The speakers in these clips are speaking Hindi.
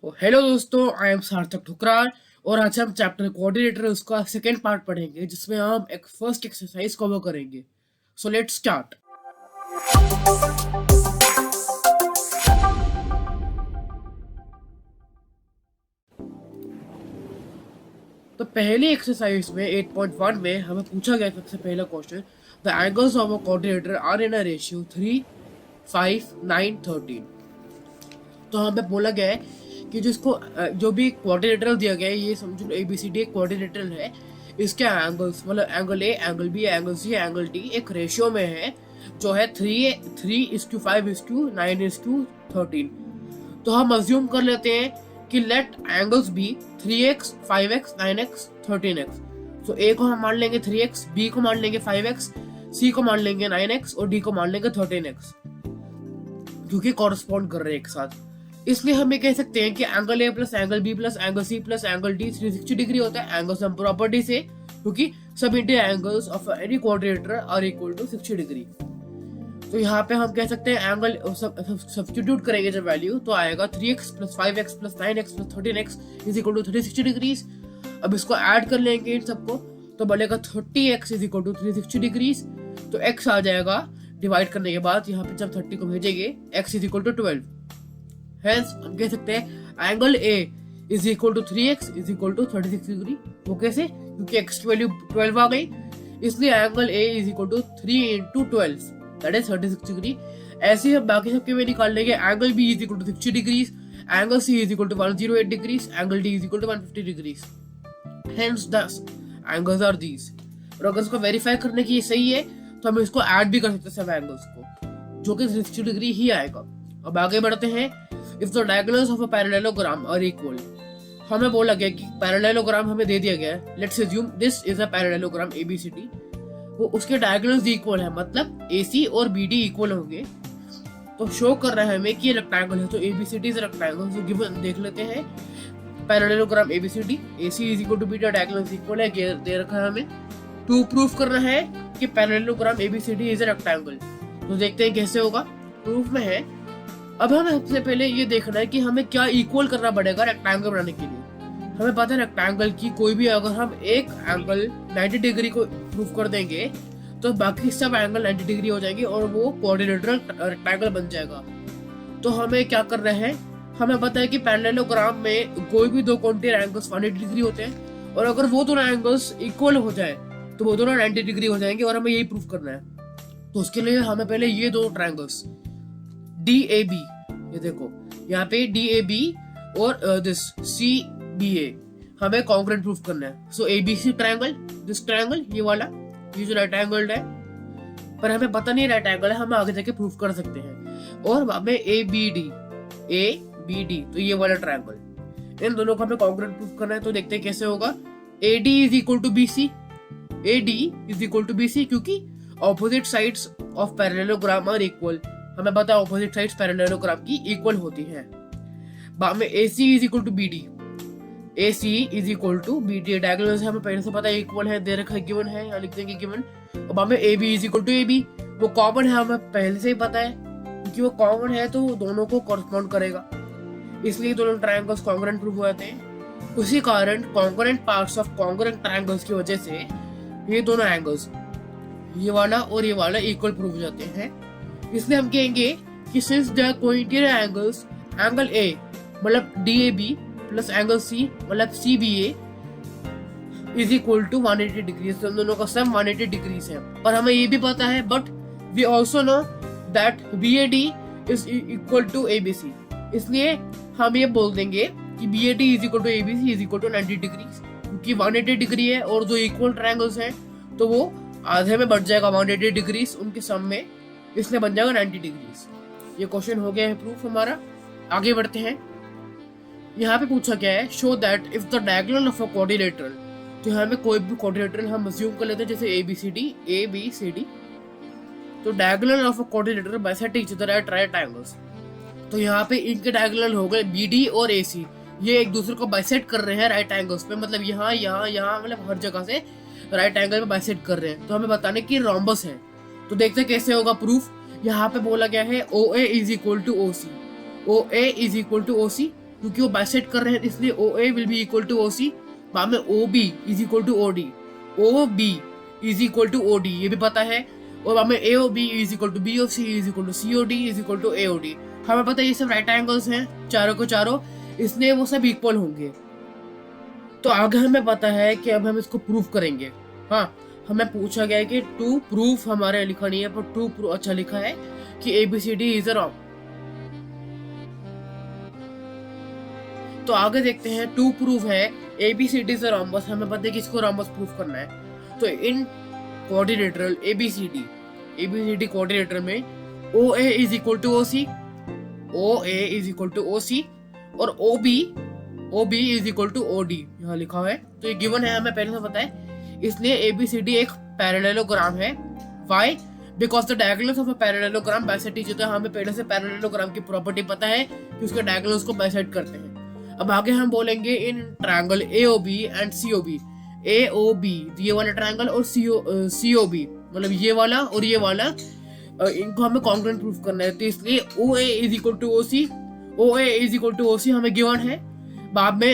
तो हेलो दोस्तों, आई एम सार्थक ठुकरार और आज हम चैप्टर कोऑर्डिनेटर उसका सेकेंड पार्ट पढ़ेंगे जिसमें हम एक फर्स्ट एक्सरसाइज कवर करेंगे। So let's start. तो पहली एक्सरसाइज में 8.1 में हमें पूछा गया सबसे पहला question, the angles of a coordinator are in a ratio 3, 5, 9, 13। तो हमें बोला गया है कि जिसको जो भी क्वाड्रिलेटरल दिया गया है, ये समझो ABCD एक क्वाड्रिलेटरल है। इसके एंगल्स मतलब angle A, angle B, angle C, angle D एक रेशियो में है जो है 3:5:9:13। तो हम अज्यूम कर लेते हैं कि late angles B 3x, 5x, 9x, 13x। तो ए को हम मान लेंगे 3x, बी को मान लेंगे 5x, सी को मान लेंगे 9x और डी को मान लेंगे 13x, क्योंकि कॉरस्पॉन्ड कर रहे हैं एक साथ। इसलिए हम ये कह सकते हैं कि angle A plus angle B plus angle C plus angle D 360 degree होता है एंगल सम प्रॉपर्टी से, क्योंकि सब India angles of any quadrilateral are equal to 60 degree. तो यहाँ पे हम कह सकते हैं एंगल सब्स्टिट्यूट करेंगे जब वैल्यू तो आएगा 3x plus 5x plus 9x plus 13x is equal to 360 degrees. अब इसको ऐड कर लेंगे इन सबको तो बनेगा 30x is equal to 360 degrees. तो x आ जाएगा डिवाइड करने के बाद, यहाँ पे जब 30 को भेजेंगे x is equal to 12। Hence हम कह सकते हैं angle A is equal to 3x is equal to 36 degree. वो कैसे? क्योंकि x की वैल्यू 12 आ गई, इसलिए angle A is equal to 3 into 12 that is 36 degree. ऐसे ही हम बाकी सबके में निकाल लेंगे। Angle B is equal to 60 degrees, angle C is equal to 108 degrees, angle D is equal to 150 degrees. Hence this angles are these. और अगर इसको वेरीफाई करने की सही है तो हम इसको ऐड भी कर सकते हैं सब एंगल्स को, जो कि 60 डिग्री ही आएगा। अब आगे बढ़ते हैं। If the diagonals of a parallelogram are equal, हमें बोला गया कि पैरेललोग्राम हमें दे दिया गया है। Let's assume this is a parallelogram ABCD, वो उसके डायगोनल्स इक्वल है, मतलब AC और BD इक्वल होंगे। तो शो कर रहा है हमें कि ये रेक्टेंगल है, तो ABCD इज रेक्टेंगल। तो गिवन देख लेते हैं parallelogram ABCD, AC is equal to BD, diagonals equal है दे रखा है हमें। टू प्रूफ करना है कि parallelogram ABCD is a rectangle. तो देखते हैं कैसे होगा। प्रूफ में है। अब हमें सबसे पहले ये देखना है कि हमें क्या इक्वल करना पड़ेगा रेक्टेंगल बनाने के लिए। हमें पता है रेक्टेंगल की कोई भी अगर हम एक एंगल 90 डिग्री को प्रूफ कर देंगे तो बाकी सब एंगल 90 डिग्री हो जाएंगे और वो क्वाड्रिलेटरल रेक्टेंगल बन जाएगा। तो हमें क्या कर रहे हैं, हमें पता है कि पैरेललोग्राम में कोई भी दो कॉन्टेर एंगल्स 180 डिग्री होते हैं और अगर वो दोनों एंगल्स इक्वल हो जाए तो वो दोनों 90 डिग्री हो जाएंगे और हमें यही प्रूफ करना है। तो उसके लिए हमें पहले ये दो ट्रायंगल्स DAB, ये देखो यहाँ पे DAB और दिस CBA हमें कॉन्ग्रुएंट प्रूफ करना है। सो ABC ट्रायंगल, दिस ट्रायंगल, ये वाला, ये जो राइट एंगल्ड है, पर हमें पता नहीं राइट एंगल है, हम आगे जाके प्रूफ कर सकते हैं। और हमें ABD, तो ये वाला ट्रायंगल, इन दोनों को हमें कॉन्ग्रुएंट प्रूफ करना है। तो देखते हैं कैसे होगा। AD is equal to BC, AD is equal to BC, क्योंकि opposite sides of parallelogram are equal. हमें पता है ऑपोजिट साइड्स पैरेललोग्राम की इक्वल होती है। बाद में AC is equal to BD, AC is equal to BD, diagonals हमें पहले से पता है इक्वल है, दे रखा है, गिवन है, यहाँ लिख देंगे गिवन। और बाद में AB is equal to AB, वो कॉमन है, हमें पहले से ही पता है, क्योंकि वो कॉमन है तो दोनों को कॉरस्पॉन्ड करेगा, इसलिए दोनों ट्रायंगल्स कॉन्ग्रुएंट प्रूफ हो जाते हैं। उसी कारण congruent parts of congruent triangles की वजह से ये दोनों एंगल्स, ये वाला और ये वाला, इक्वल प्रूफ हो जाते हैं। इसलिए हम कहेंगे कि since the cointerior angles, angle A मतलब DAB प्लस एंगल C मतलब CBA is equal to 180 degree, तो दोनों का सम 180 डिग्रीज है। पर हमें ये भी पता है, but we also know that BAD is equal to ABC, इसलिए हम ये बोल देंगे कि BAD is equal to ABC is equal to 90 degrees, क्योंकि 180 डिग्री है और जो इक्वल ट्रायंगल्स हैं तो वो आधे में बढ़ जाएगा 180 डिग्रीज उनके सम में, इसलिए बन जाएगा 90 डिग्रीज। ये क्वेश्चन हो गया है प्रूफ हमारा। आगे बढ़ते हैं। यहाँ पे पूछा गया है, show that if the diagonal of a quadrilateral, तो यहाँ पे कोई भी क्वाड्रिलेटरल हम अज्यूम कर लेते हैं जैसे ABCD, तो diagonal of a quadrilateral bisect each other at right angles. तो यहाँ पे इनके डायगोनल हो गए BD और AC, ये एक दूसरे को बाइसेक्ट कर रहे हैं राइट एंगल्स पे, मतलब यहाँ मतलब हर जगह से राइट एंगल पे बाइसेक्ट कर रहे हैं। तो हमें बताने की रोम्बस है। तो देखते हैं कैसे होगा प्रूफ। यहाँ पे बोला गया है OA is equal to OC, OA is equal to OC, क्योंकि वो बाइसेक्ट कर रहे हैं, इसलिए O A will be equal to O C. बाद में O B is equal to O D, O B is equal to O D, ये भी पता है। और बाद में A O B is equal to B O C is equal to C O D is equal to A O D. हमें पता है ये सब राइट एंगल्स हैं चारों को चारों, इसलिए वो सब इक्वल होंगे। तो आगे हमें पता है कि अब हम इसको प्रूफ करेंगे। हाँ, हमें पूछा गया है कि टू प्रूफ हमारे लिखा नहीं है, पर टू प्रूफ अच्छा लिखा है कि ABCD इज अ रॉम्ब। तो आगे देखते हैं, टू प्रूफ है ABCD इज अ रॉम्बस। हमें पता है कि इसको रॉम्बस प्रूफ करना है। तो इन क्वाड्रिलेटरल ABCD क्वाड्रिलेटरल में OA is equal to OC, OA is equal to OC और OB is equal to OD यहाँ लिखा है। तो ये गिवन है, हमें पहले से पता है, इसलिए ABCD एक पैरेललोग्राम है। Why? Because the diagonals of a parallelogram bisect each other। हमें पहले से पैरेललोग्राम की प्रॉपर्टी पता है कि उसके डायगोनल्स को बाइसेक्ट करते हैं। अब आगे हम बोलेंगे in triangle AOB and COB। AOB ये वाला ट्रायंगल और COB मतलब ये वाला और ये वाला, इनको हमें कॉन्ग्रुएंट प्रूफ करना है। तो इसलिए OA is equal to OC, OA is equal to OC हमें गिवन है। बाद में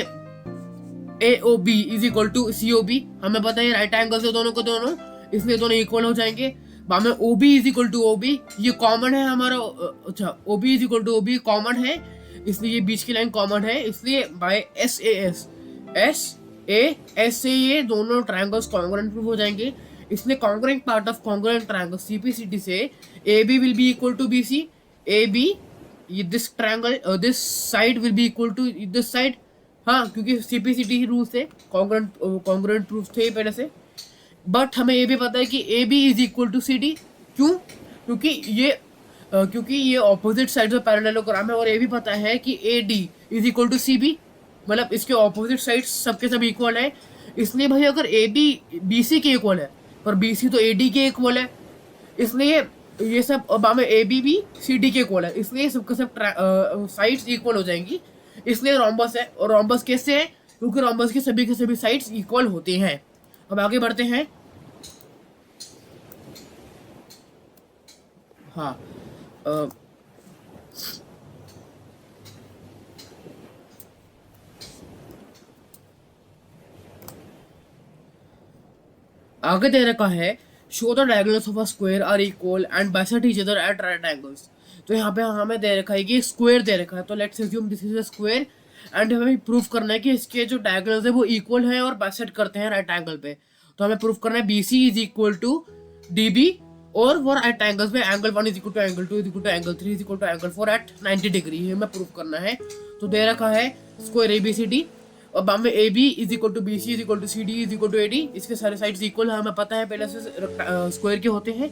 AOB is equal to COB, हमें पता है राइट एंगल से दोनों को दोनों, इसलिए दोनों इक्वल हो जाएंगे। बाद में OB is equal to OB, ये कॉमन है हमारा। अच्छा, OB is equal to OB common है, इसलिए ये बीच की लाइन कॉमन है, इसलिए बाय SAS से ये दोनों ट्रायंगल्स कॉन्ग्रुएंट प्रूफ हो जाएंगे। इसलिए congruent part of congruent triangle CPCD से AB will be equal to BC, AB ये this triangle this side will be equal to this side. हाँ, क्योंकि CPCD रूल से कॉन्ग्रुएंट प्रूफ थे पहले से। बट हमें ये भी पता है कि AB is equal to CD। क्यों? क्योंकि ये ऑपोजिट साइड ऑफ पैरेललोग्राम है। और ये भी पता है कि AD is equal to CB, मतलब इसके ऑपोजिट साइड सबके सब इक्वल है। इसलिए भाई अगर AB BC के इक्वल है पर BC तो AD के इक्वल है, इसलिए ये सब अब हमें AB भी CD के इक्वल है, इसलिए सबके सब साइड्स इक्वल हो जाएंगी। इसलिए रोम्बस है। और रोम्बस कैसे है? क्योंकि रोम्बस के सभी साइड्स इक्वल होते हैं। अब आगे बढ़ते हैं। हाँ, आगे दे रखा है show the diagonals of a square are equal and bisect each other at right angles. तो यहाँ पे हमें दे रखा है कि स्क्वायर दे रखा है, तो let's assume this is a square and हमें प्रूफ करना है कि इसके जो डायगोनल्स है वो इक्वल है और बाइसेक्ट करते हैं राइट एंगल पे। तो हमें प्रूफ करना है BC is equal to DB और वो राइट एंगल्स में angle 1 is equal to angle 2 is equal to angle 3 is equal to angle 4 at 90 degree. ये हमें प्रूफ करना है। तो दे रखा है स्क्वायर ABCD और बाद में AB is equal to BC is equal to CD is equal to AD। इसके सारे साइड्स इक्वल है, हमें पता है पहले से स्क्वायर के होते हैं।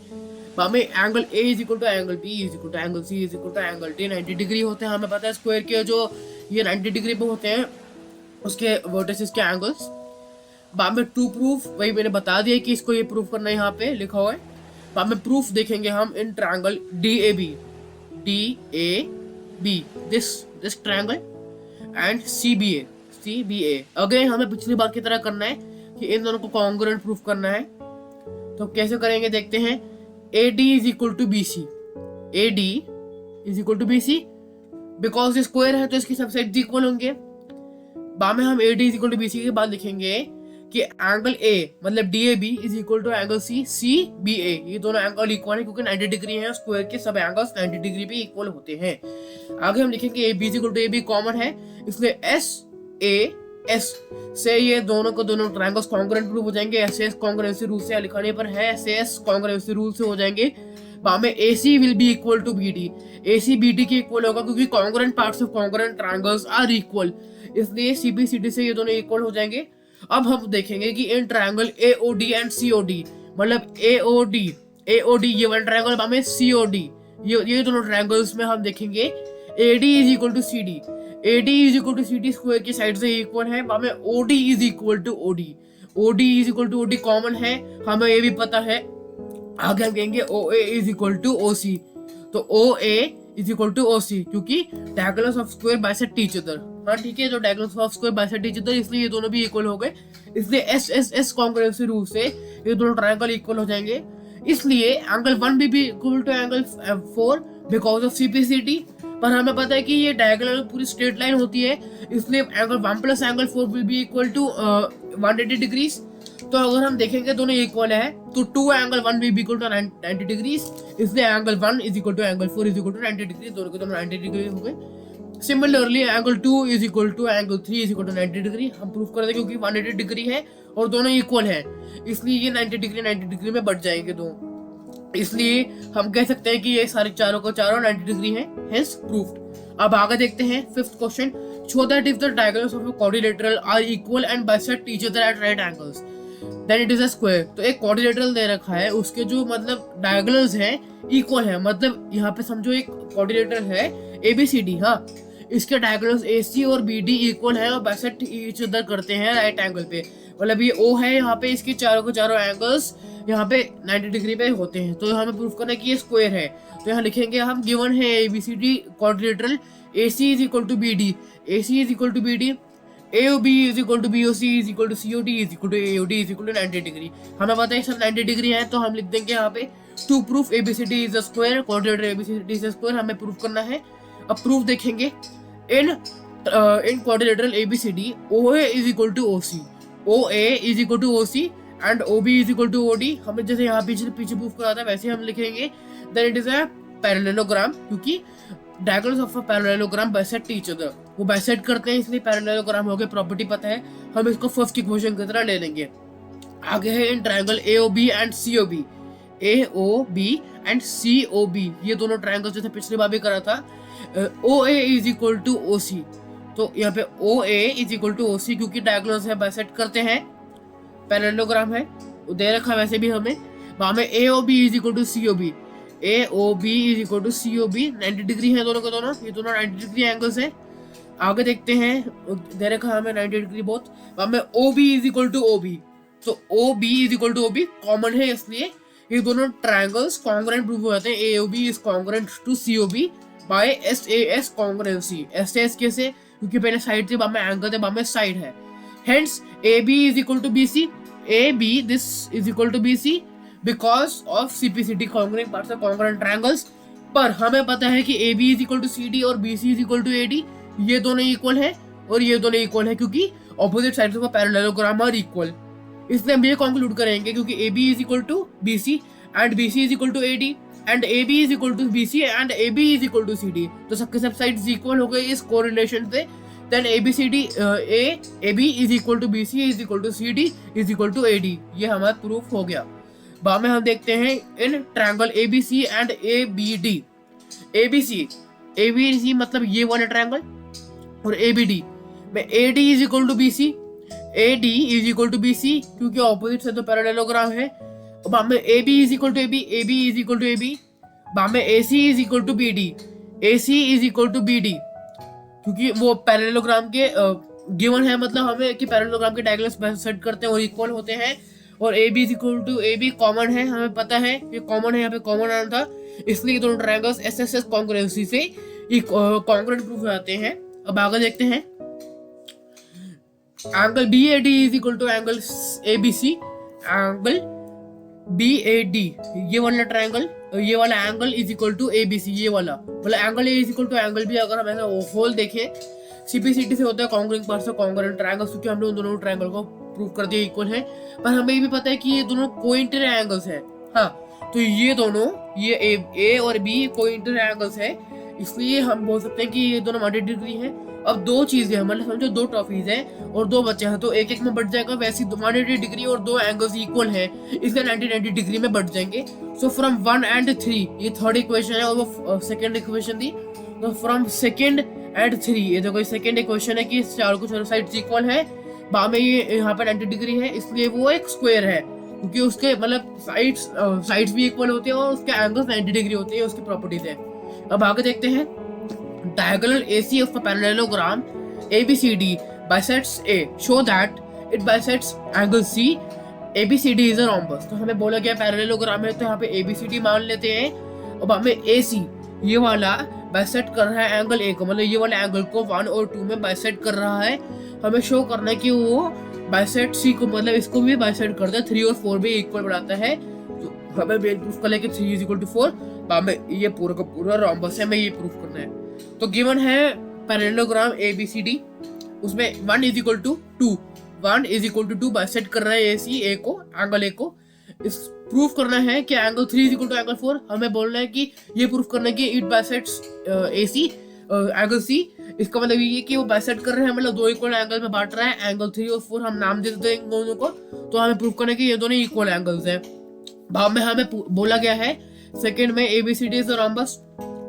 बाद में angle A is equal to angle B is equal to angle C is equal to angle D 90 degree होते हैं। हमें पता है स्क्वायर के जो ये 90 डिग्री पे होते हैं उसके वर्टिसेस के एंगल्स। बाद में टू प्रूफ वही मैंने बता दिया कि इसको ये प्रूफ करना है, यहाँ पे लिखा हुआ है। बाद में प्रूफ देखेंगे हम in triangle DAB this triangle and CBA। Again हमें पिछली बार की तरह करना है कि इन दोनों को कॉन्ग्रुएंट प्रूफ करना है। तो कैसे करेंगे देखते हैं। AD is equal to BC, AD is equal to BC because ये स्क्वायर है तो इसके सब साइड्स इक्वल होंगे। बाद में हम AD is equal to BC के बाद लिखेंगे कि एंगल A मतलब DAB is equal to angle CBA। ये दोनों एंगल इक्वल है क्योंकि 90 डिग्री है, स्क्वायर के सब एंगल्स 90 डिग्री पे इक्वल होते हैं। आगे हम लिखेंगे AB is equal to AB common है, इसलिए SAS से ये दोनों को दोनों ट्रायंगल्स कॉन्ग्रुएंट प्रूफ हो जाएंगे। SAS कॉन्ग्रुएंसी रूल से लिखाने पर है, SAS कॉन्ग्रुएंसी रूल से हो जाएंगे। बाद में AC will be equal to BD, AC BD के इक्वल होगा क्योंकि congruent parts of congruent triangles are equal, इसलिए CBCD से ये दोनों इक्वल हो जाएंगे। अब हम देखेंगे कि in triangle AOD and COD मतलब AOD ये वाला ट्रायंगल, बाद में COD ये दोनों ट्रायंगल्स में हम देखेंगे AD is equal to CD, AD is equal to CD square की साइड से इक्वल है। बाद में OD is equal to OD is equal to OD common है, हमें ये भी पता है। आगे हम कहेंगे OA is equal to OC, तो OA is equal to OC क्योंकि diagonals of square bisect each other. हाँ ठीक है, तो diagonals of square bisect each other, इसलिए ये दोनों भी इक्वल हो गए। इसलिए SSS कॉन्ग्रुएंसी रूल से ये दोनों ट्रायंगल इक्वल हो जाएंगे। इसलिए एंगल 1 भी equal to angle 4 because of CPCD। पर हमें पता है कि ये डायगोनल पूरी स्ट्रेट लाइन होती है, इसलिए angle 1 plus angle 4 will be equal to 180 degrees. तो अगर हम देखेंगे दोनों इक्वल है तो 2 angle 1 will be equal to 90 degrees, इसलिए angle 1 is equal to angle 4 is equal to 90 degree, दोनों के दोनों 90 डिग्री हो गए। Similarly angle 2 is equal to angle 3 is equal to 90 degree, हम प्रूफ कर दें क्योंकि 180 डिग्री है और दोनों इक्वल है, इसलिए ये 90 डिग्री में बढ़ जाएंगे दो, इसलिए हम कह सकते हैं कि ये सारे चारों को चारों 90 डिग्री है, हेंस प्रूफ्ड। अब आगे देखते हैं 5th question, show that if the diagonals of a quadrilateral are equal and bisect each other at right angles then it is a square. तो एक क्वाड्रिलेटरल दे रखा है, उसके जो मतलब डायगोनल्स हैं इक्वल है, मतलब यहाँ पे समझो एक क्वाड्रिलेटरल है ABCD, हाँ, इसके डायगोनल्स AC और BD इक्वल है और बाइसेक्ट ईच अदर करते हैं राइट एंगल पे, मतलब ये O है, यहाँ पे इसके चारों के चारों एंगल्स यहाँ पे 90 डिग्री पे होते हैं, तो हमें प्रूफ करना है कि ये स्क्वायर है। तो यहाँ लिखेंगे हम, गिवन है ABCD quadrilateral, AC is equal to BD, AC is equal to BD, AOB is equal to BOC is equal to COD is equal to AOD is equal to 90 degree. हमें पता है सब 90 डिग्री है, तो हम लिख देंगे यहाँ पे to proof ABCD is a square, quadrilateral ABCD is a square, हमें प्रूफ करना है। अब प्रूफ देखेंगे, in quadrilateral ABCD OA is equal to OC, OA is equal to OC and OB is equal to OD। हमें जैसे यहाँ पीछे प्रूफ करा था वैसे हम लिखेंगे then it is a parallelogram, क्योंकि diagonals of a parallelogram bisect each other, वो बाइसेक्ट करते हैं इसलिए पैरेललोग्राम हो गया, प्रॉपर्टी पता है, हम इसको फर्स्ट इक्वेशन की तरह ले लेंगे। आगे है in triangle AOB and COB, AOB and COB, ये दोनों ट्रायंगल जैसे पिछली बार भी करा था, OA is equal to OC, तो यहाँ पे OA is equal to OC क्योंकि डायगोनल्स है बाइसेक्ट करते हैं, पैरेललोग्राम है, दे रखा वैसे भी हमें, हमें AOB is equal to COB, AOB is equal to COB, 90 degree है दोनों के दोनों, ये दोनों 90 डिग्री एंगल्स है। आगे देखते हैं, दे रखा हमें 90 डिग्री बहुत, हमें OB is equal to OB, तो OB is equal to OB common है, इसलिए ये दोनों ट्रायंगल्स कॉन्ग्रुएंट प्रूफ हो जाते हैं। AOB is congruent to COB by SAS congruency. SAS कैसे, क्योंकि पहले साइड थे, बाद में एंगल थे, बाद में साइड है, hence AB is equal to BC, AB this is equal to BC because of CPCD congruent parts of congruent triangles. पर हमें पता है कि AB is equal to CD और BC is equal to AD, ये दोनों इक्वल है और ये दोनों इक्वल है क्योंकि opposite sides of parallelogram are equal, इसलिए हम ये कंक्लूड करेंगे क्योंकि AB is equal to BC and BC is equal to AD and AB is equal to BC and AB is equal to CD, तो सबके सब साइड्स इक्वल हो गए इस कोरिलेशन से, then ABCD AB is equal to BC is equal to CD is equal to AD, ये हमारा प्रूफ हो गया। बाद में हम देखते हैं in triangle ABC and ABD, ABC मतलब ये वाला ट्रायंगल और ABD में AD is equal to BC, AD is equal to BC क्योंकि ऑपोजिट से तो पैरेललोग्राम है। बाद में AB is equal to AB, AB is equal to AB, बाद में AC is equal to BD, AC is equal to BD क्योंकि वो पैरेललोग्राम के गिवन है, मतलब हमें कि पैरेललोग्राम के डायगोनल्स सेट करते हैं और इक्वल होते हैं, और AB is equal to AB common है, हमें पता है ये कॉमन है, यहाँ पे कॉमन आना था, इसलिए दोनों ट्रायंगल्स SSS कॉन्ग्रुएंसी से कॉन्ग्रुएंट प्रूफ हो जाते हैं। अब आगे देखते हैं, angle BAD is equal to angle ABC, angle BAD ये वाला ट्रायंगल, ये वाला angle is equal to ABC, ये वाला मतलब angle A is equal to angle B, अगर हम ऐसा होल देखें CPCD से होता है congruent parts of congruent triangles, क्योंकि हमने उन दोनों ट्रायंगल को प्रूव कर दिया इक्वल है, पर हमें ये भी पता है कि ये दोनों कोइंटर एंगल्स है, हाँ, तो ये दोनों ये A और B कोइंटर एंगल्स है, इसलिए हम बोल सकते हैं कि ये दोनों 90 डिग्री है। अब दो चीजें मतलब समझो दो ट्रॉफीज हैं और दो बच्चे हैं, तो एक एक में बढ़ जाएगा, वैसे 180 डिग्री और दो एंगल्स इक्वल है, इसलिए 90 डिग्री में बढ़ जाएंगे। सो फ्रॉम 1 and 3 ये थर्ड इक्वेशन है और वो सेकंड इक्वेशन थी, तो फ्रॉम सेकंड एंड 3 ये देखो सेकंड इक्वेशन है कि चारों को चारों साइड्स इक्वल है, बाद में ये यहाँ पे 90 डिग्री है, इसलिए वो एक स्क्वायर है क्योंकि उसके मतलब साइड्स भी इक्वल होते हैं और उसके एंगल्स 90 डिग्री होते हैं, उसकी प्रॉपर्टीज है। अब आगे देखते हैं, diagonal AC of a parallelogram ABCD bisects A, show that it bisects angle C, ABCD is a rhombus। तो हमें बोला गया पैरेललोग्राम है, तो यहाँ पे ABCD मान लेते हैं, अब हमें AC ये वाला बाइसेक्ट कर रहा है एंगल A को, मतलब ये वाला एंगल को 1 और 2 में बाइसेक्ट कर रहा है, हमें शो करना है कि वो बाइसेक्ट C को मतलब इसको भी बाइसेक्ट करता है, 3 और 4 भी इक्वल बनाता है, तो हमें मेन प्रूफ कर ले कि 3 is equal to 4, हमें ये पूरा का पूरा रोम्बस है, हमें ये प्रूफ करना है। तो गिवन है पैरेललोग्राम ABCD, उसमें 1 is equal to 2, 1 is equal to 2 bisect कर रहा है AC A को, एंगल A को। इस प्रूफ करना है कि angle 3 is equal to angle 4। हमें बोलना है कि ये प्रूफ करना है कि it bisects AC angle C। इसका मतलब ये कि वो बाइसेक्ट कर रहे हैं, मतलब दो इक्वल एंगल में बांट रहा है। एंगल 3 और 4 हम नाम दे देते हैं दोनों को, तो हमें प्रूफ करना है कि ये दोनों इक्वल एंगल्स हैं। भाव में हमें बोला गया है सेकंड में ABCD इज रोम्बस।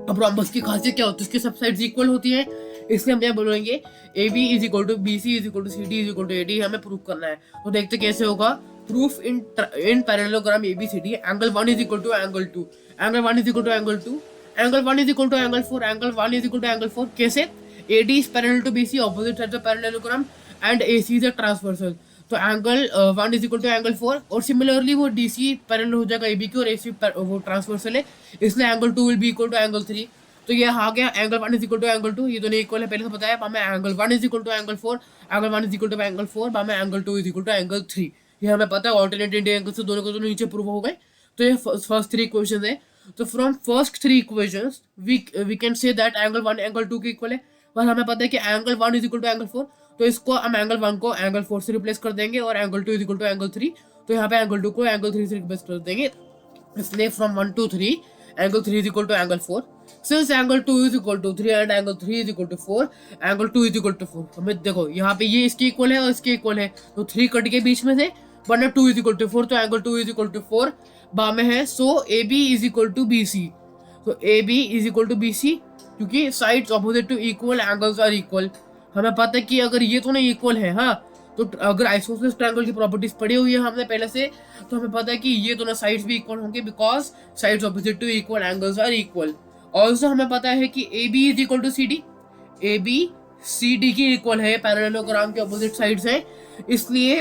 अब रोम्बस की खासियत क्या होती है, उसकी सब साइड्स इक्वल होती है, इसलिए हम क्या बोलेंगे AB is equal to BC is equal to CD is equal to AD। हमें प्रूफ करना है, तो देखते कैसे होगा। Proof in parallelogram ABCD, angle 1 is equal to angle 2, angle 1 is equal to angle 2, angle 1 is equal to angle 4, angle 1 is equal to angle 4। कैसे? AD is parallel to BC, opposite sides of parallelogram, and AC is a transversal। तो angle 1 is equal to angle 4, और सिमिलरली वो DC पैरेलल हो जाएगा AB की, और AC वो ट्रांसवर्सल है, इसलिए angle 2 will be equal to angle 3। तो ये आ गया angle 1 is equal to angle 2, ये दोनों इक्वल है पहले से बताया। हमें angle 1 is equal to angle 4, angle 1 is equal to angle 4, हमें angle 2 is equal to angle 3। ये हमें पता है ऑल्टरनेट एंगल से दोनों को दोनों नीचे प्रूव हो गए। तो ये फर्स्ट 3 इक्वेशन है। तो from first 3 equations we can say that angle 1 angle 2 के इक्वल है। पर हमें पता है कि angle 1 is equal to angle 4, तो इसको हम एंगल 1 को एंगल 4 से रिप्लेस कर देंगे, और angle 2 is equal to angle 3, तो यहाँ पे एंगल 2 को एंगल 3 से रिप्लेस कर देंगे। इसलिए from 1 to 3 angle 3 is equal to angle 4। Since angle 2 is equal to 3 and angle 3 is equal to 4, angle 2 is equal to 4। हमें देखो यहाँ पे ये इसके इक्वल है और इसके इक्वल है, तो 3 कट के बीच में से, वरना 2 इज इक्वल टू 4, तो एंगल 2 इज इक्वल टू 4 बा में है। So AB is equal to BC, तो AB is equal to BC, क्योंकि sides opposite to equal angles are equal. हमें पता है कि अगर ये दोनों इक्वल है, हाँ, तो अगर आइसोसेलेस ट्रायंगल की प्रॉपर्टीज पढ़ी हुई है हमने पहले से, तो हमें पता है कि ये दोनों साइड्स भी इक्वल होंगे, because sides opposite to equal angles are equal. Also हमें पता है कि AB is equal to CD, AB CD की इक्वल है, पैरेललोग्राम के ऑपोजिट साइड्स हैं, इसलिए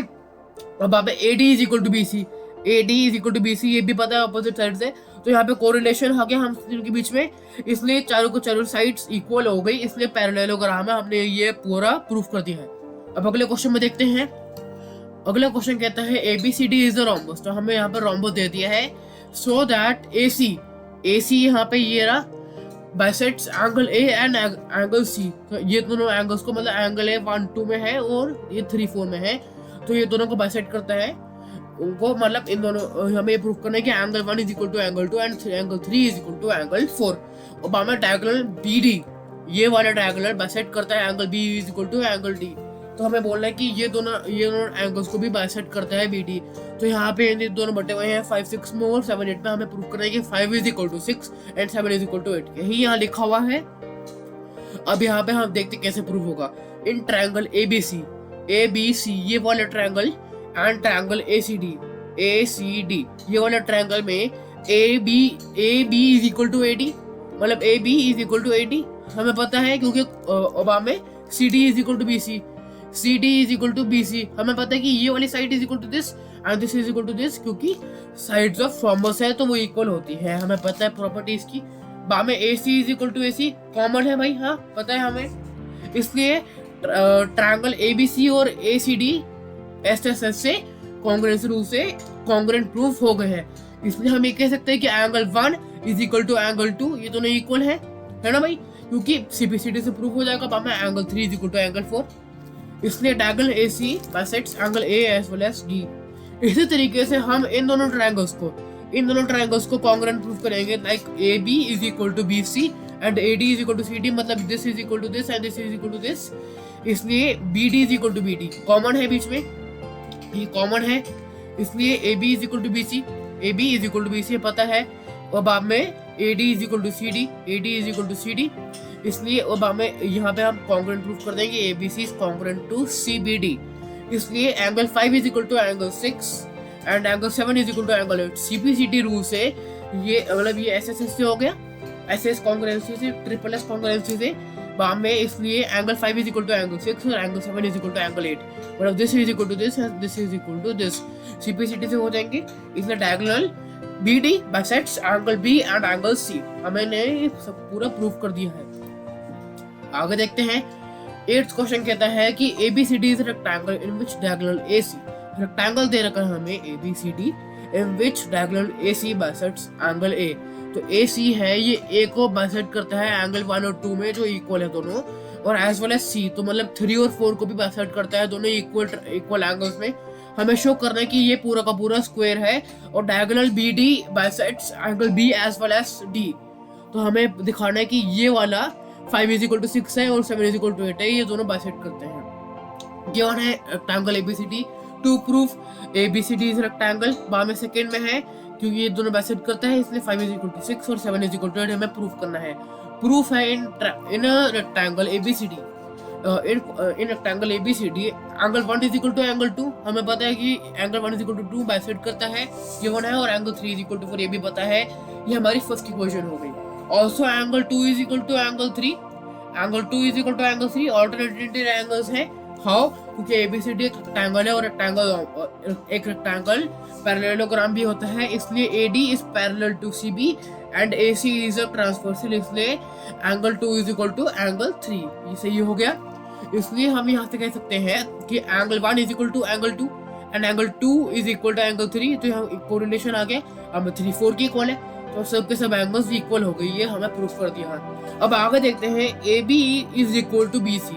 अब आप AD is equal to BC, AD is equal to BC, ये भी पता है ऑपोजिट साइड से। तो यहाँ पे कोरिलेशन आ गया हम के बीच में, इसलिए चारों को चारों साइड्स इक्वल हो गई, इसलिए पैरेललोग्राम है, हमने ये पूरा प्रूफ कर दिया है। अब अगले क्वेश्चन में देखते हैं। अगला क्वेश्चन कहता है ABCD इज अ रोम्बस, तो हमें यहाँ पर रोम्बस दे दिया है, सो दैट AC यहाँ पे ये रहा bisects angle A and angle C। तो ये दोनों एंगल्स को, मतलब एंगल A 1 2 में है और ये 3 4 में है, तो ये दोनों को बाइसेक्ट करता है उनको, मतलब इन दोनों हमें ये प्रूफ करना है कि angle 1 is equal to angle 2 and angle 3 is equal to angle 4। और हमें डायगोनल BD, ये वाला डायगोनल बाइसेक्ट करता है angle B is equal to angle D। तो हमें बोलना है कि ये दोनों एंगल्स को भी बाइसेक्ट करता है BD। तो यहाँ पे ये दोनों बटे हुए हैं 5 6 में और 7 8 में। हमें प्रूफ करना है कि 5 is equal to 6 and 7 is equal to 8, यही यहाँ लिखा हुआ है। अब यहाँ पे हम देखते कैसे प्रूफ होगा। इन ट्रायंगल ABC ये वाला ट्रायंगल एंड ट्रायंगल ACD ये वाला ट्रायंगल में AB is equal to AD, मतलब AB is equal to AD हमें पता है, क्योंकि अब में CD is equal to BC हमें पता है कि ये वाली side is equal to this and this is equal to this, क्योंकि साइड्स ऑफ रोम्बस है तो वो इक्वल होती है, हमें पता है प्रॉपर्टीज की। में AC is equal to AC common है भाई, हाँ पता है हमें, इसलिए ट्रायंगल ABC और ACD SSS से कॉन्ग्रुएंस रूल से कॉन्ग्रुएंट प्रूफ हो गए हैं। इसलिए हम ये कह सकते हैं कि angle 1 is equal to angle 2, ये दोनों इक्वल है ना भाई, क्योंकि CPCD से प्रूफ हो जाएगा। में angle 3 is equal to angle 4, इसलिए diagonal AC bisects angle A as well as D। इसी तरीके से हम इन दोनों ट्रायंगल्स को कॉन्ग्रुएंट प्रूफ करेंगे, like AB is equal to BC and AD is equal to CD, मतलब this is equal to this and this is equal to this, इसलिए BD is equal to BD common है बीच में, ये कॉमन है, इसलिए AB is equal to BC पता है। और बाद में AD is equal to CD, इसलिए और बाद में यहाँ पे हम कॉन्ग्रुएंट प्रूफ कर देंगे ABC is congruent to CBD, इसलिए angle 5 is equal to angle 6 and angle 7 is equal to angle 8। CPCD rule से ये मतलब ये SSS से हो गया, SS कॉन्ग्रुएंसी से, SSS कॉन्ग्रुएंसी से बाद में, इसलिए angle 5 is equal to angle 6 और angle 7 is equal to angle 8, मतलब this is equal to this and this is equal to this. CPCD से हो जाएंगे, इसलिए diagonal BD bisects angle B and angle C। हमने सब पूरा प्रूफ कर दिया है। आगे देखते हैं। 8th क्वेश्चन कहता है कि ABCD is rectangle in which diagonal AC, rectangle दे रखा है हमें ABCD in which diagonal AC bisects angle A। तो AC है ये A को बाइसेक्ट करता है एंगल 1 और 2 में जो इक्वल है दोनों, और एज वेल एज C, तो मतलब 3 और 4 को भी बाइसेक्ट करता है, दोनों इक्वल एंगल्स में। हमें शो करना है कि ये पूरा का पूरा स्क्वायर है और diagonal BD bisects angle B as well as D। तो हमें दिखाना है कि ये वाला 5 = 6 है और 7 = 8 है, ये दोनों बाइसेक्ट करते हैं। गिवन है rectangle ABCD to proof ABCD is rectangle. बाद में सेकंड में है क्योंकि ये दोनों बाइसेक्ट करता है इसलिए 5 = 6 और 7 = 8 हमें प्रूफ करना है। प्रूफ है in rectangle ABCD in rectangle ABCD angle 1 = angle 2, हमें पता है कि एंगल 1 = 2 बाइसेक्ट करता है, गिवन है, और एंगल 3 = 4 ये भी पता है। ये हमारी फर्स्ट इक्वेशन हो गई। Also angle 2 = angle 3, angle 2 = angle 3 alternative angles है। हाउ? क्योंकि ABCD एक रेक्टेंगल है और एक रेक्टेंगल पैरेललोग्राम भी होता है, इसलिए AD is parallel to CB and AC is a transversal, इसलिए एंगल 2 = एंगल 3। ये सही हो गया। इसलिए हम यहाँ से कह सकते हैं कि angle 1 = angle 2 and angle 2 = angle 3। तो यहाँ कोरिलेशन आ गया, अब 3 4 की इक्वल है, तो सब के सब एंगल्स इक्वल हो गई, ये हमें प्रूफ कर दिया। अब आगे देखते हैं AB = BC।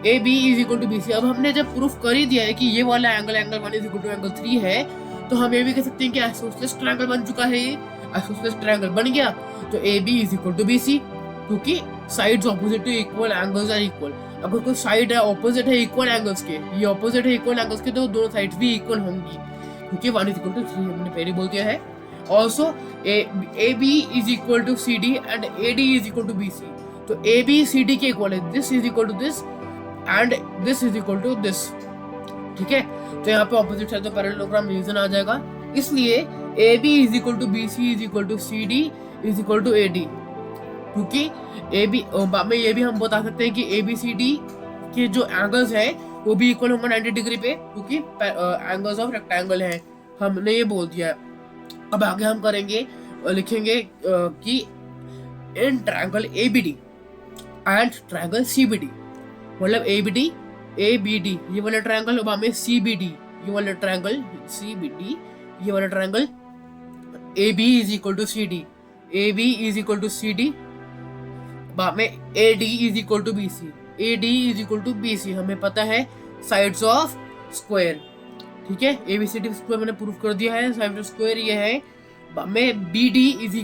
AB = BC। अब हमने जब प्रूफ कर ही दिया है कि ये वाला एंगल 1 = एंगल 3 है, तो हम ये भी कह सकते हैं कि आइसोसेलेस ट्रायंगल बन चुका है। ये आइसोसेलेस ट्रायंगल बन गया, तो AB = BC, क्योंकि sides opposite to equal angles are equal. अगर कोई साइड है ऑपोजिट है इक्वल एंगल्स के, ये ऑपोजिट है इक्वल एंगल्स के, तो दोनों साइड्स भी इक्वल होंगी, क्योंकि 1 = 3 हमने पहले बोल दिया है। Also AB = CD and AD = BC। तो AB CD के इक्वल है, this is equal to this and this is equal to this. ठीक है, तो यहाँ पे ऑपोजिट साइड तो पैरेललोग्राम रीजन आ जाएगा, इसलिए AB = BC = CD = AD। क्योंकि AB में ये भी हम बता सकते हैं कि ABCD के जो एंगल्स हैं वो भी इक्वल होंगे 90 डिग्री पे, क्योंकि एंगल्स ऑफ रेक्टेंगल है, हमने ये बोल दिया। अब आगे हम करेंगे, लिखेंगे कि in triangle ABD and triangle CBD, मतलब ABD ये वाला ट्रायंगल, अब हमें CBD ये वाला ट्रायंगल, CBD ये वाला triangle, AB = CD, AB = CD, बाद में AD = BC, AD = BC, हमें पता है साइड्स ऑफ स्क्वायर। ठीक है, ABCD स्क्वायर मैंने प्रूफ कर दिया है, साइड ऑफ स्क्वायर ये है। बाद में BD =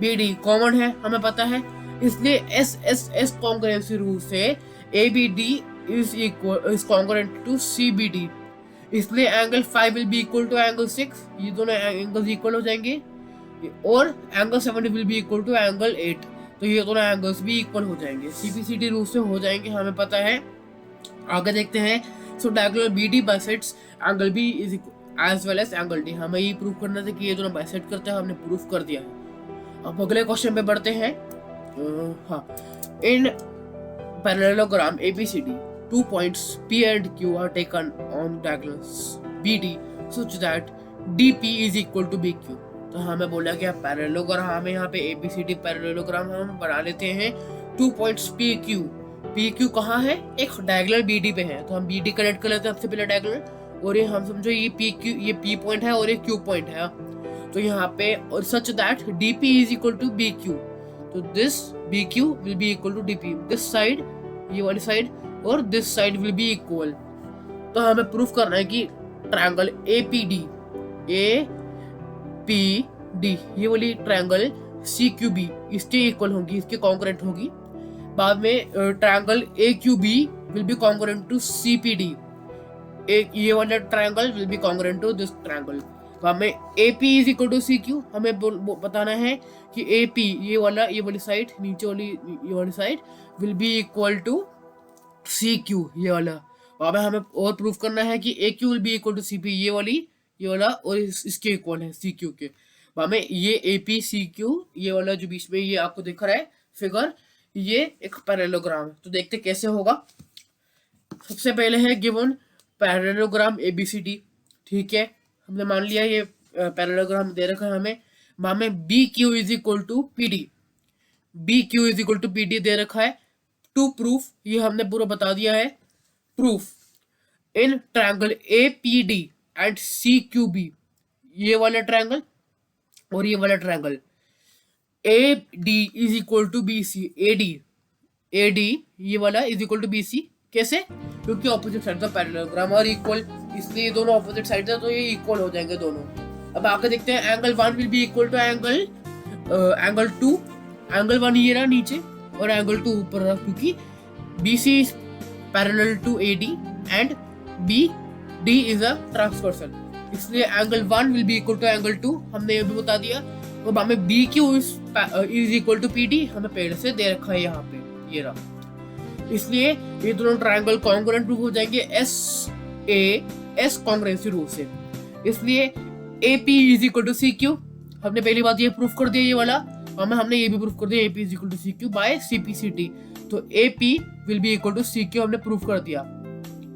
BD कॉमन है, हमें पता है, इसलिए S कॉन्ग्रुएंसी रूल से ABD is congruent to CBD, इसलिए angle 5 will be equal to angle 6, ये दोनों एंगल्स इक्वल हो जाएंगे, और angle 7 will be equal to angle 8, तो ये दोनों एंगल्स भी इक्वल हो जाएंगे, CPCD रूल से हो जाएंगे, हमें पता है। आगे देखते हैं, so diagonal BD bisects angle B as well as angle D। हमें ये प्रूफ करना था कि ये दोनों बाइसेक्ट करते हैं, हमने प्रूफ कर दिया है। अब अगले क्वेश्चन पे बढ़ते हैं। हाँ, इन parallelogram ABCD, 2 points P and Q are taken on diagonals BD such that DP is equal to BQ। तो हमें बोला गया पैरेललोग्राम, हमें यहाँ पे ABCD पैरेललोग्राम हम बना लेते हैं। 2 points PQ कहाँ है? एक डायगोनल BD पे है, तो हम BD कनेक्ट कर लेते हैं सबसे पहले डायगोनल, और ये हम समझो ये PQ, ये P पॉइंट है और ये Q पॉइंट है, तो यहाँ पे, और such that DP is equal to BQ, तो this BQ will be equal to DP, this side, ये वाली साइड, और this side will be equal। तो हमें प्रूफ करना है कि ट्रायंगल APD ये वाली ट्रायंगल CQB इसके इक्वल होगी, इसके कॉन्ग्रुएंट होगी। बाद में triangle AQB will be congruent to CPD, ये वाला triangle will be congruent to this triangle। हमें AP is equal to CQ, हमें बताना है कि AP ये वाली साइड, नीचे वाली ये वाली side will be equal to CQ ये वाला। वहाँ पे हमें और प्रूफ करना है कि AQ will be equal to CP ये वाला और इसके इक्वल है CQ के। वहाँ में ये AP CQ ये वाला जो बीच में ये आपको दिख रहा है फिगर, ये एक पैरेललोग्राम है। तो देखते कैसे होगा। सबसे पहले है गिवन पैरेललोग्राम ABCD। ठीक है, हमने मान लिया ये पैरेललोग्राम दे रखा है हमें BQ is equal to PD दे रखा है। टू प्रूफ, ये हमने पूरा बता दिया है। Proof in triangle APD and CQB ये वाला ट्रायंगल और ये वाला triangle A D is equal to B C, A D ये वाला is equal to B C. कैसे? क्योंकि ऑपोजिट साइड का पैरेललोग्राम और इक्वल, इसलिए दोनों ऑपोजिट साइड है तो ये इक्वल हो जाएंगे दोनों। अब आगे देखते हैं angle 1 will be equal to angle 2। Angle 1 ये रहा नीचे और एंगल 2 ऊपर रहा, क्योंकि B C is parallel to A D and B D is a transversal, इसलिए angle 1 will be equal to angle 2, हमने ये भी बता दिया। तो हमें B Q is equal to P D हमें पहले से दे रखा है यहाँ पे, ये रहा, इसलिए ये दोनों ट्रायंगल कॉन्ग्रुएंट प्रूफ हो जाएंगे एस कॉन्ग्रुएंसी रूल से। इसलिए A P is equal to C Q, हमने पहली बात ये प्रूफ कर दिया ये वाला, हमने ये भी प्रूफ कर दिया A P is equal to C Q by C P C T. तो A P will be equal to C Q हमने प्रूफ कर दिया।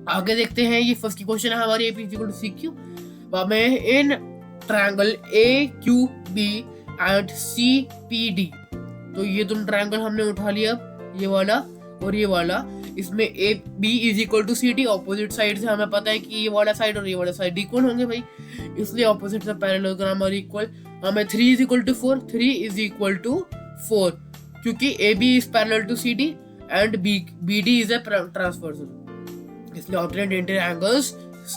आगे देखते हैं, ये फर्स्ट की क्वेश्चन है हमारी, A P is equal to C Q. हमें इन triangle A Q B and C P D, तो ये दोनों ट्रायंगल हमने उठा लिया, ये वाला और ये वाला। इसमें A B is equal to C D, opposite side से हमें पता है कि ये वाला साइड और ये वाला साइड इक्वल होंगे भाई, इसलिए ऑपोजिट से पैरेललोग्राम और इक्वल। हमें 3 is equal to 4, 3 is equal to 4, क्योंकि A B is parallel to C D and B D is a transversal, इसलिए alternate interior angles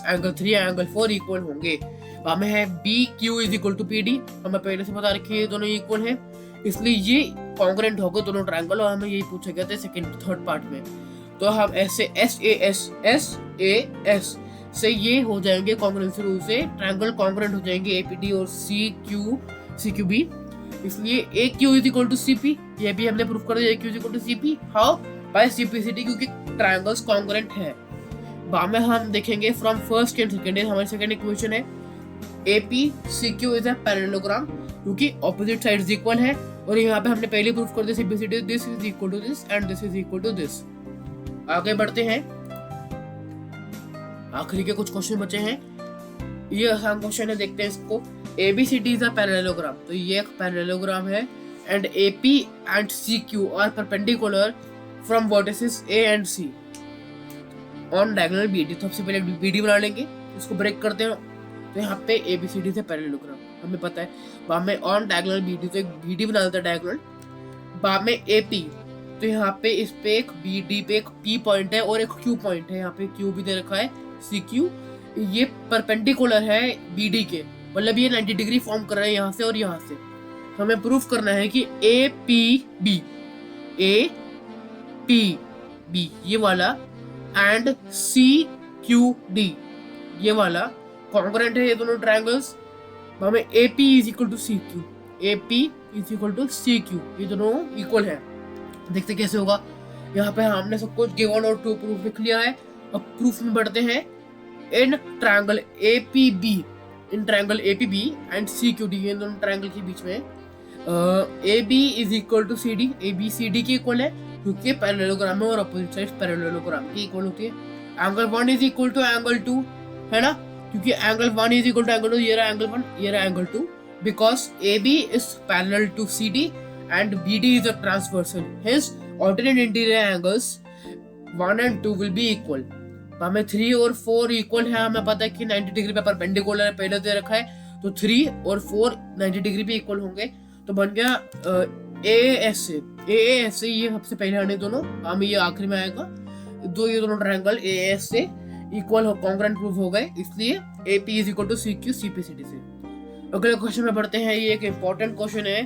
angle 3 angle 4 equal होंगे। हमें है B Q is equal to P D, हमें पहले से बता रखी है दोनों इक्वल है, इसलिए ये कॉन्ग्रुएंट होगा दोनों ट्रायंगल, और हमें यही पूछा गया था सेकंड थर्ड पार्ट में। तो हम ऐसे एस ए एस से ये हो जाएंगे कॉन्ग्रुएंसी रूल से, ट्रायंगल कॉन्ग्रुएंट हो जाएंगे ए पी डी और सी क्यू बी, इसलिए A Q is equal to C P, ये भी हमने प्रूफ कर दिया, A Q is equal to C P, how? By C P C D, क्योंकि ट्रायंगल्स कॉन्ग्रुएंट है। बाद में हम देखेंगे फ्रॉम फर्स्ट एंड सेकंड, हमारी सेकंड इक्वेशन है A P C Q is a parallelogram, क्योंकि ऑपोजिट साइड्स इक्वल है, और यहाँ पे हमने पहले प्रूफ कर दिया simplicity, this is equal to this and this is equal to this. आगे बढ़ते हैं, आखिरी के कुछ क्वेश्चन बचे हैं, ये आसान क्वेश्चन है, देखते हैं इसको। A B C D is a parallelogram, तो ये एक पैरेललोग्राम है, and A P and C Q are perpendicular from vertices A and C on diagonal B D. तो सबसे पहले बी डी बना लेंगे, इसको ब्रेक करते हैं, तो यहाँ पे ए बी सी डी से पैरेललोग्राम हमें पता है। बाद में ऑन डायगोनल बी डी, तो एक बी डी बना देता है डायगोनल। बाद में ए पी, तो यहाँ पे इस पे एक बी डी पे एक पी पॉइंट है और एक क्यू पॉइंट है, यहाँ पे क्यू भी दे रखा है सी क्यू, ये परपेंडिकुलर है बी डी के, मतलब ये 90 डिग्री फॉर्म कर रहा है यहाँ से और यहाँ से। हमें प्रूफ करना है कि ए पी बी ये वाला एंड सी क्यू डी ये वाला कॉन्ग्रुएंट है, ये दोनों ट्रायंगल्स। हमें A P is equal to C Q, A P is equal to C Q, ये दोनों इक्वल है। देखते कैसे होगा, यहाँ पे हमने सब कुछ गिवन और टू प्रूफ लिख लिया है। अब प्रूफ में बढ़ते हैं। In triangle A P B and C Q D, ये दोनों ट्रायंगल के बीच में A B is equal to C D, A B C D के इक्वल है, क्योंकि पैरेललोग्राम में और अपोजिट साइड पैरेललोग्राम की इक्वल होती है। Angle 1 is equal to angle 2, है ना, क्योंकि angle 1 is equal to angle 2, ये रहा एंगल 1, ये रहा angle 2, because A B is parallel to C D and B D is a transversal, hence alternate interior angles 1 and 2 will be equal. हमें 3 और 4 इक्वल है, हमें पता है कि 90 डिग्री पे परपेंडिकुलर पहले दे रखा है, तो 3 और 4 90 डिग्री पे इक्वल होंगे, तो बन गया ए एस से ये सबसे पहले आने दोनों, हमें ये आखिरी में आएगा, ये दोनों ट्रायंगल ए एस से इक्वल हो, कॉन्ग्रुएंट प्रूफ हो गए, इसलिए A P is equal to C Q C P C D से। अगले क्वेश्चन में बढ़ते हैं, ये एक इंपॉर्टेंट क्वेश्चन है।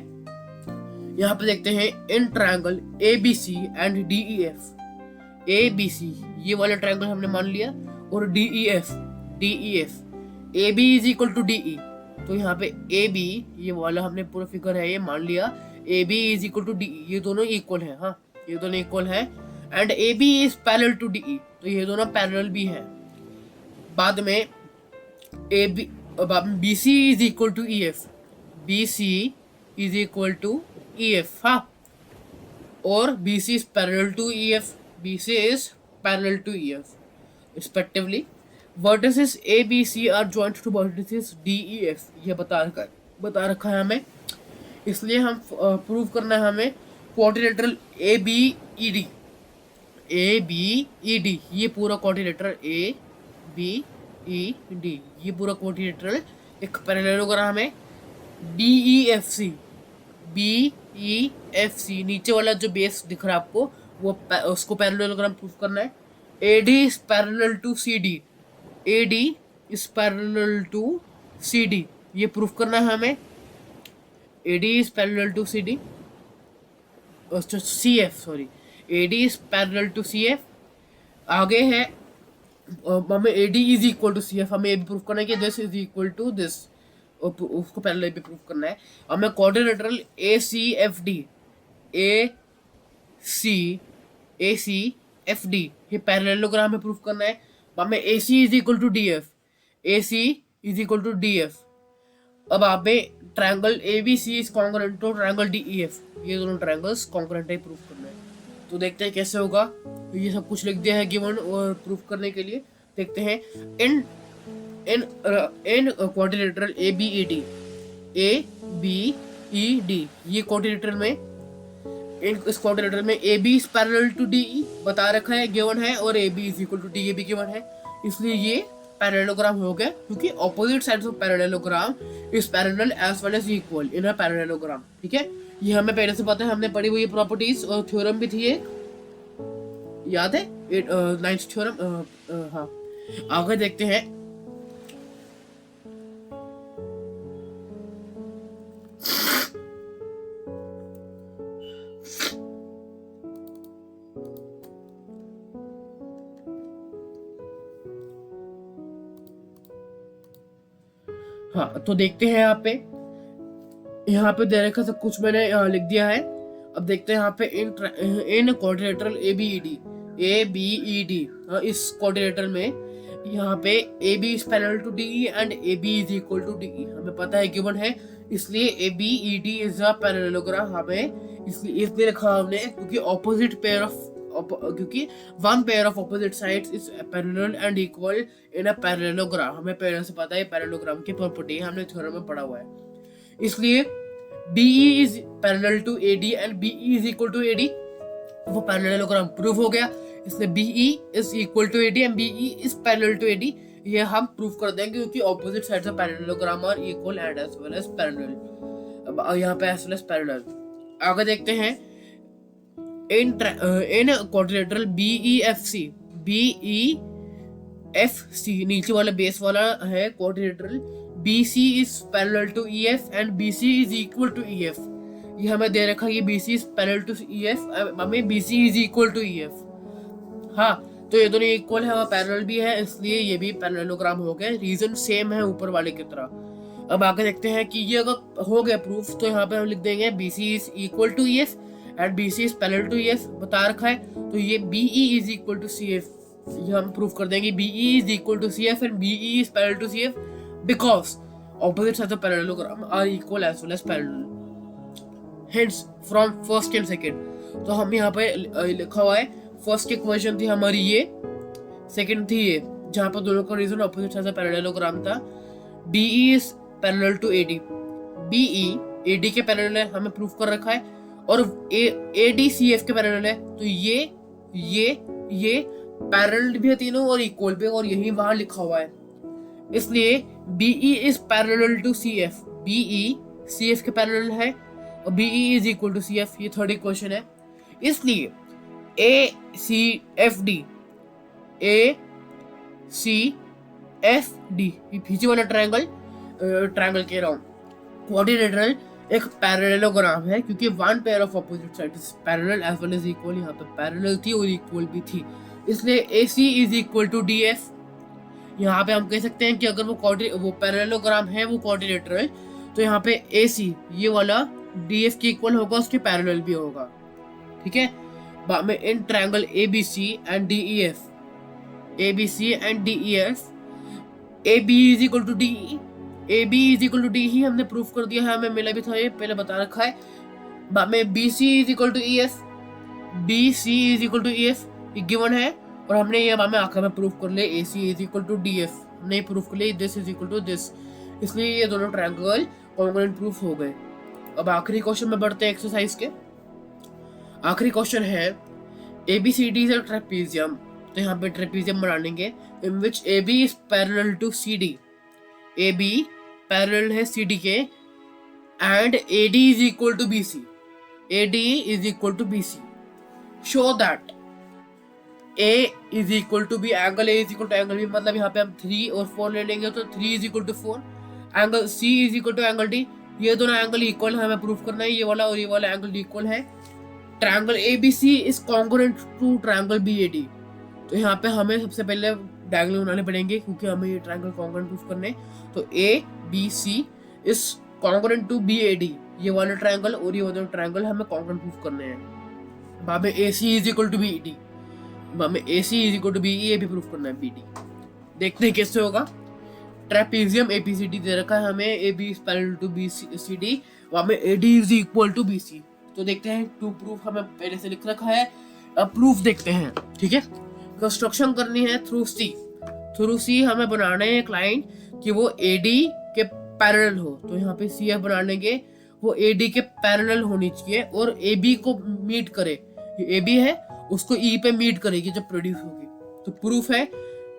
यहाँ पे देखते हैं in triangle A B C and D E F, A B C ये वाला ट्रायंगल हमने मान लिया, और D E F A B is equal to D E, तो यहाँ पे ए बी ये वाला हमने पूरा फिगर है ये मान लिया, A B is equal to D E, ये दोनों इक्वल है, हाँ ये दोनों इक्वल है, and A B is parallel to D E, तो ये दोनों पैरेलल भी है। बाद में A B B C is equal to E F, B C is equal to E F, हाँ, और B C is parallel to E F, B C is parallel to E F respectively. Vertices A B C are joint to vertices D E F, ये बता रखा है हमें, इसलिए हम प्रूव करना है हमें quadrilateral A B E D, ये पूरा quadrilateral A B E D, ये पूरा क्वाड्रिलेटरल एक पैरेललोग्राम है DEFC, BEFC, नीचे वाला जो बेस दिख रहा है आपको वो उसको पैरेललोग्राम प्रूफ करना है। AD is parallel to CD, AD is parallel to CD, ये प्रूफ करना है हमें। AD is parallel to CD, CF sorry, AD is parallel to CF। आगे है हमें AD is equal to CF, हमें ये भी प्रूफ करना है कि this is equal to this, उसको पैरेलल पे प्रूफ करना है। हमें क्वाड्रिलेटरल ACFD, ACFD ये पैरेललोग्राम में प्रूफ करना है। हमें AC is equal to DF, AC is equal to DF। अब आप triangle ABC is congruent to triangle DEF, ये दोनों ट्रायंगल्स कॉन्ग्रुएंट है, प्रूफ करना है। तो देखते हैं कैसे होगा। तो ये सब कुछ लिख दिया है गिवन, और प्रूफ करने के लिए देखते हैं। इन क्वाड्रिलेटरल ABED, ये क्वाड्रिलेटरल में, इस क्वाड्रिलेटरल में AB is parallel to DE बता रखा है, गिवन है, और AB is equal to DE भी गिवन है, इसलिए ये पैरेललोग्राम हो गया, क्योंकि opposite sides of parallelogram is parallel as well as equal in a parallelogram. ठीक है, ये हमें पहले से पता है, हमने पढ़ी हुई प्रॉपर्टीज, और थ्योरम भी थी एक, याद है 9th थ्योरम। हाँ, आगे देखते हैं। हाँ, तो देखते हैं यहाँ पे दे रखा सब कुछ मैंने लिख दिया है। अब देखते हैं यहाँ पे इन क्वाड्रिलेटरल ABED, इस क्वाड्रिलेटरल में यहाँ पे AB is parallel to DE and AB is equal to DE हमें पता है, गिवन है, इसलिए ABED इज अ पैरेललोग्राम। हमें इसलिए लिखा हमने क्योंकि ऑपोजिट पेयर ऑफ, क्योंकि one pair of opposite sides is parallel and equal in a parallelogram. हमें पहले से पता है पैरेललोग्राम की प्रॉपर्टी, हमने थ्योरम में पढ़ा हुआ है। इसलिए BE is parallel to AD and BE is equal to AD, वो पैरेललोग्राम प्रूव हो गया। इसलिए BE is equal to AD and BE is parallel to AD, ये हम प्रूव कर देंगे, क्योंकि opposite sides of parallelogram are equal and as well as parallel. अब यहाँ पे एज वेल एज पैरेलल। आगे देखते हैं। इन क्वाड्रिलेटरल BEFC, नीचे वाला बेस वाला है quadrilateral, BC is parallel to EF and BC is equal to EF, ये हमें दे रखा है कि BC is parallel to EF, हमें BC is equal to EF। हाँ, तो ये दोनों इक्वल है और पैरेलल भी है, इसलिए ये भी पैरेललोग्राम हो गए, रीजन सेम है ऊपर वाले की तरह। अब आगे देखते हैं कि ये अगर हो गया प्रूफ, तो यहाँ पे हम लिख देंगे BC is equal to EF and BC is parallel to EF बता रखा है, तो ये BE is equal to CF, ये हम प्रूफ कर देंगे BE is equal to CF and BE is parallel to CF because opposite sides of parallelogram are equal as well as parallel. Hence from first and second, तो हम यहाँ पे लिखा हुआ है, फर्स्ट इक्वेशन थी हमारी ये, सेकंड थी ये, जहाँ पर दोनों का reason opposite sides of parallelogram था। DE is parallel to AD, BE AD के पैरेलल है, हमें प्रूफ कर रखा है, और AD CF के पैरेलल है, तो ये पैरेलल भी है तीनों और इक्वल भी, और यही वहां लिखा हुआ है। इसलिए BE is parallel to CF, BE CF के पैरेलल है, और BE is equal to CF, ये थर्ड इक्वेशन है। इसलिए ACFD ये पीछे वाला ट्रायंगल कह रहा हूँ, क्वाड्रिलेटरल एक पैरेललोग्राम है, क्योंकि one pair of opposite sides parallel as well as equal, यहाँ पे पैरेलल थी और इक्वल भी थी, इसलिए AC is equal to DF। यहाँ पे हम कह सकते हैं कि अगर वो पैरेललोग्राम है वो क्वाड्रिलेटरल, तो यहाँ पे AC ये वाला DF के इक्वल होगा, उसके पैरेलल भी होगा। ठीक है, बाद में in triangle ABC and DEF, AB is equal to DE, AB is equal to DE हमने प्रूफ कर दिया है, हमें मिला भी था, ये पहले बता रखा है। बाद में BC is equal to EF, BC is equal to EF ये गिवन है, और हमने ये बाद में आखिर में प्रूफ कर लिया AC is equal to DF, हमने प्रूफ कर लिया this is equal to this, इसलिए ये दोनों ट्रायंगल कॉन्ग्रुएंट प्रूफ हो गए। अब आखिरी क्वेश्चन में बढ़ते हैं एक्सरसाइज के। आखिरी क्वेश्चन है ABCD इज अ ट्रेपेजियम, तो यहाँ पे ट्रेपेजियम बनाएंगे in which AB is parallel to CD, AB parallel है CD के and AD is equal to BC. AD is equal to BC. Show that A is equal to B, angle A is equal to angle B, मतलब यहाँ पे हम 3 और 4 ले लेंगे तो 3 is equal to 4, angle C is equal to angle D, ये दोनों एंगल इक्वल है, हमें प्रूफ करना है ये वाला और ये वाला एंगल इक्वल है। Triangle ABC is congruent to triangle BAD, तो यहाँ पे हमें सबसे पहले डायगोनल बनाने पड़ेंगे क्योंकि हमें ये ट्रायंगल कॉन्ग्रुएंट प्रूफ करने। तो ABC is congruent to BAD, ये वाला ट्रायंगल और ये वाला ट्रायंगल हमें कॉन्ग्रुएंट प्रूफ करने हैं। बाद में AC is equal to BD, बाद में AC is equal to BE, ये भी प्रूफ करना है BD। देखते हैं कैसे होगा। ट्रेपेजियम APCD दे रखा है हमें, AB is parallel to BCD, वहां में AD is equal to BC। तो देखते हैं टू प्रूफ हमें पहले से लिख रखा है, अब प्रूफ देखते हैं। ठीक है, कंस्ट्रक्शन करनी है थ्रू C हमें बनाना है एक लाइन कि वो AD के पैरेलल हो, तो यहाँ पे CF बना लेंगे, वो AD के पैरेलल होनी चाहिए और AB को मीट करे, ये AB है उसको E पे मीट करेगी जब प्रोड्यूस होगी। तो प्रूफ है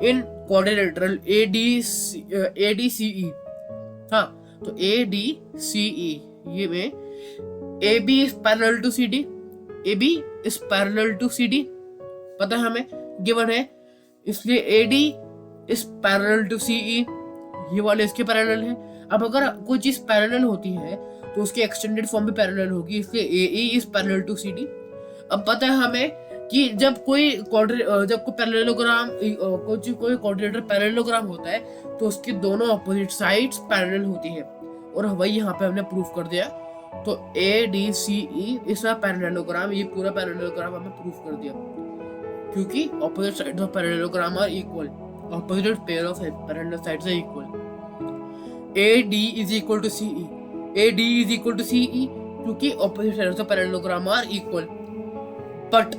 इन क्वाड्रिलेटरल ADCE, हाँ तो ADCE ये में AB is parallel to CD, AB is parallel to CD पता है हमें, गिवन है, इसलिए AD is parallel to CE, ये वाले इसके पैरेलल है। अब अगर कोई चीज पैरेलल होती है तो उसकी एक्सटेंडेड फॉर्म भी पैरेलल होगी, इसलिए AE is parallel to CD। अब पता है हमें कि जब कोई पैरेललोग्राम कोई क्वाड्रिलेटरल पैरेललोग्राम होता है तो उसकी दोनों ऑपोजिट साइड्स पैरेलल होती है, और वही यहाँ पे हमने प्रूफ कर दिया। तो ADCE इसका पैरेललोग्राम, ये पूरा पैरेललोग्राम हमने प्रूफ कर दिया क्योंकि opposite sides of parallelogram are equal, opposite pair of parallel sides are equal. AD is equal to CE, AD is equal to CE क्योंकि opposite sides of parallelogram are equal. But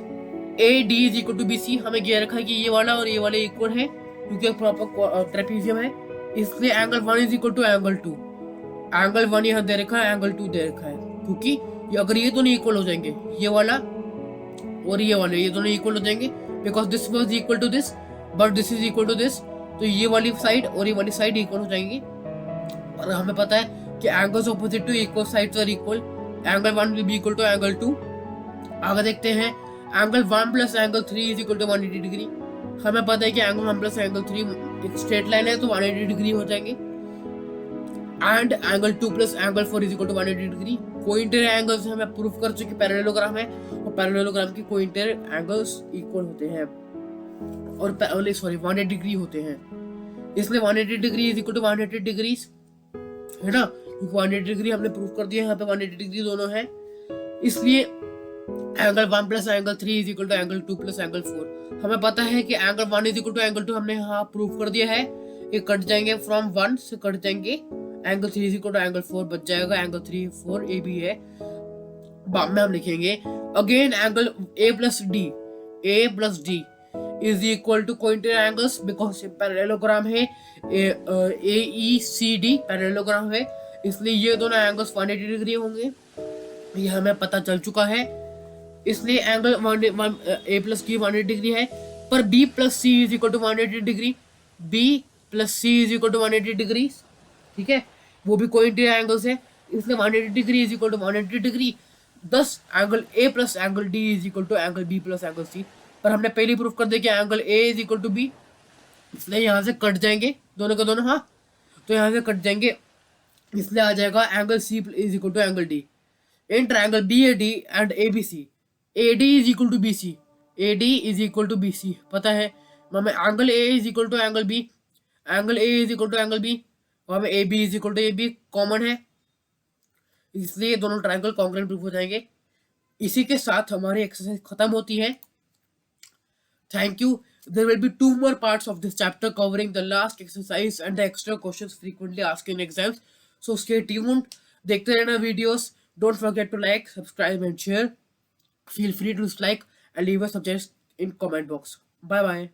AD is equal to BC हमें ये रखा है कि ये वाला और ये वाले इक्वल है क्योंकि प्रॉपर ट्रेपेजियम है, इसलिए angle 1 is equal to angle 2, angle 1 यहाँ दे रखा है, एंगल 2 दे रखा है क्योंकि अगर ये दोनों इक्वल हो जाएंगे, ये वाला और ये वाले ये दोनों इक्वल हो जाएंगे because this was equal to this but this is equal to this, तो ये वाली साइड और ये वाली साइड इक्वल हो जाएंगी। और हमें पता है कि angles opposite to equal sides are equal, angle 1 will be equal to angle 2। आगे देखते हैं, angle 1 plus angle 3 is equal to 180 degree. हमें पता है कि एंगल 1 प्लस एंगल 3 एक स्ट्रेट लाइन है तो 180 डिग्री हो जाएंगे, and angle 2 plus angle 4 is equal to 180 degree. Cointerior angles हमें प्रूफ कर चुके पैरेललोग्राम है और पैरेललोग्राम के कोइंटर एंगल्स इक्वल होते हैं और 180 डिग्री होते हैं, इसलिए 180 degree is equal to 180 degree है ना, क्योंकि 180 डिग्री हमने प्रूफ कर दिया, यहाँ पे 180 डिग्री दोनों है, इसलिए angle 1 plus angle 3 is equal to angle 2 plus angle 4। हमें पता है कि angle 1 is equal to angle 2 हमने यहाँ प्रूफ कर दिया है, ये कट जाएंगे, फ्रॉम 1 से कट जाएंगे, angle 3 is equal to angle 4 बच जाएगा, एंगल 3 4 AB है। बाद में हम लिखेंगे again angle A plus D is equal to cointerior angles because parallelogram है, AECD पैरेललोग्राम है, इसलिए ये दोनों एंगल्स 180 डिग्री होंगे, ये हमें पता चल चुका है। इसलिए angle A plus D 180 degree है, पर B plus C is equal to 180 degree, B plus C is equal to 180 degree, ठीक है, वो भी कोइंटर एंगल्स है, इसलिए 180 degree is equal to 180 degree. Thus angle A plus angle D is equal to angle B plus angle C, पर हमने पहले प्रूफ कर दिया कि angle A is equal to B, इसलिए यहाँ से कट जाएंगे दोनों के दोनों, हाँ तो यहाँ से कट जाएंगे, इसलिए आ जाएगा angle C is equal to angle D। In triangle BAD and ABC AD is equal to BC, AD is equal to BC पता है हमें, angle A is equal to angle B, angle A is equal to angle B, और हमें AB is equal to AB common है, इसलिए दोनों ट्रायंगल कॉन्ग्रुएंट प्रूफ हो जाएंगे। इसी के साथ हमारी एक्सरसाइज खत्म होती है। Thank you. There will be 2 more parts of this chapter covering the last exercise and the extra questions frequently asked in exams. So stay tuned. देखते रहना videos. Don't forget to like, subscribe and share. Feel free to dislike and leave a suggestion in comment box. Bye bye.